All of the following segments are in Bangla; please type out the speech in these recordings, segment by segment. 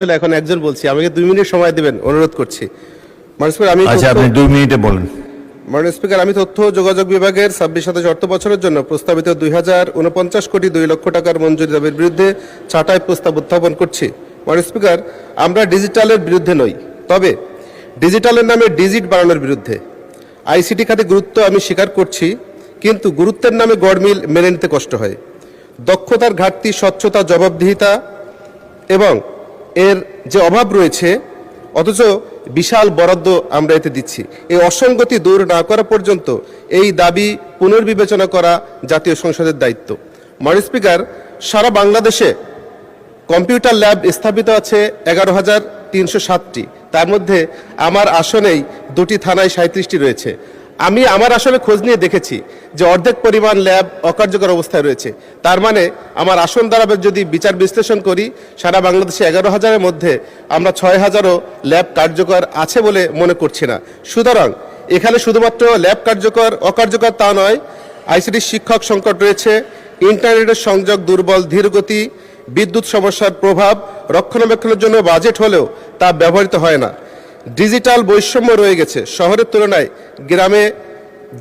এখন একজন বলছি, আমাকে 2 মিনিট সময় দিবেন অনুরোধ করছি। মাননীয় স্পিকার, আচ্ছা, আপনি 2 মিনিটে বলেন। মাননীয় স্পিকার, আমি তথ্য ও যোগাযোগ বিভাগের 26 অর্থ বছরের জন্য প্রস্তাবিত 2049 কোটি 2 লক্ষ টাকার মঞ্জুরি দাবির বিরুদ্ধে ছাঁটাই প্রস্তাব উত্থাপন করছি। মাননীয় স্পিকার, আমরা ডিজিটালের বিরুদ্ধে নই, তবে ডিজিটালের নামে ডিজিট বাড়ানোর বিরুদ্ধে। আইসিটি খাতে গুরুত্ব আমি স্বীকার করছি, কিন্তু গুরুত্বের নামে গড়মিল মেনে নিতে কষ্ট হয়। দক্ষতার ঘাটতি, স্বচ্ছতা, জবাবদিহিতা এবং এর যে অভাব রয়েছে, অথচ বিশাল বরাদ্দ আমরা এতে দিচ্ছি। এই অসঙ্গতি দূর না করা পর্যন্ত এই দাবি পুনর্বিবেচনা করা জাতীয় সংসদের দায়িত্ব। মাননীয় স্পিকার, সারা বাংলাদেশে কম্পিউটার ল্যাব স্থাপিত আছে 11,307টি। তার মধ্যে আমার আসনেই 2টি থানায় 37টি রয়েছে। আমি আমার আসলে খোঁজ নিয়ে দেখেছি যে অর্ধেক পরিমাণ ল্যাব অকার্যকর অবস্থায় রয়েছে। তার মানে আমার আসন দ্বারা যদি বিচার বিশ্লেষণ করি, সারা বাংলাদেশে 11,000-এর মধ্যে আমরা 6,000ও ল্যাব কার্যকর আছে বলে মনে করছি না। সুতরাং এখানে শুধুমাত্র ল্যাব অকার্যকর তা নয়, আইসিটি শিক্ষক সংকট রয়েছে, ইন্টারনেটের সংযোগ দুর্বল, ধীরগতি, বিদ্যুৎ সমস্যার প্রভাব, রক্ষণাবেক্ষণের জন্য বাজেট হলেও তা ব্যবহৃত হয় না। ডিজিটাল বৈষম্য রয়ে গেছে, শহরের তুলনায় গ্রামে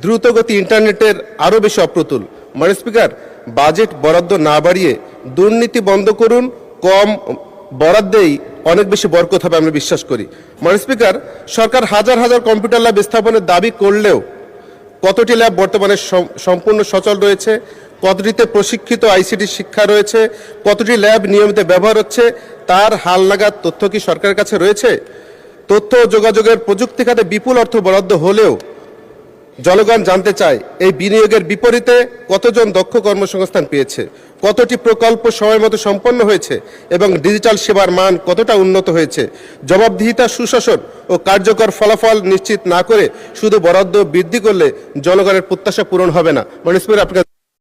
দ্রুতগতি ইন্টারনেটের আরও বেশি অপ্রতুল। মাননীয় স্পিকার, বাজেট বরাদ্দ না বাড়িয়ে দুর্নীতি বন্ধ করুন, কম বরাদ্দেই অনেক বেশি বরকত হবে আমরা বিশ্বাস করি। মাননীয় স্পিকার, সরকার হাজার হাজার কম্পিউটার ল্যাব স্থাপনের দাবি করলেও কতটি ল্যাব বর্তমানে সম্পূর্ণ সচল রয়েছে, কতটিতে প্রশিক্ষিত আইসিটি শিক্ষা রয়েছে, কতটি ল্যাব নিয়মিত ব্যবহার হচ্ছে, তার হালনাগাদ তথ্য কি সরকারের কাছে রয়েছে? তথ্য ও যোগাযোগের প্রযুক্তি খাতে বিপুল অর্থ বরাদ্দ হলেও জনগণ জানতে চায় এই বিনিয়োগের বিপরীতে কতজন দক্ষ কর্মসংস্থান পেয়েছে, কতটি প্রকল্প সময়মতো সম্পন্ন হয়েছে এবং ডিজিটাল সেবার মান কতটা উন্নত হয়েছে। জবাবদিহিতা, সুশাসন ও কার্যকর ফলাফল নিশ্চিত না করে শুধু বরাদ্দ বৃদ্ধি করলে জনগণের প্রত্যাশা পূরণ হবে না। মাননীয় স্পিকার, আপনাকে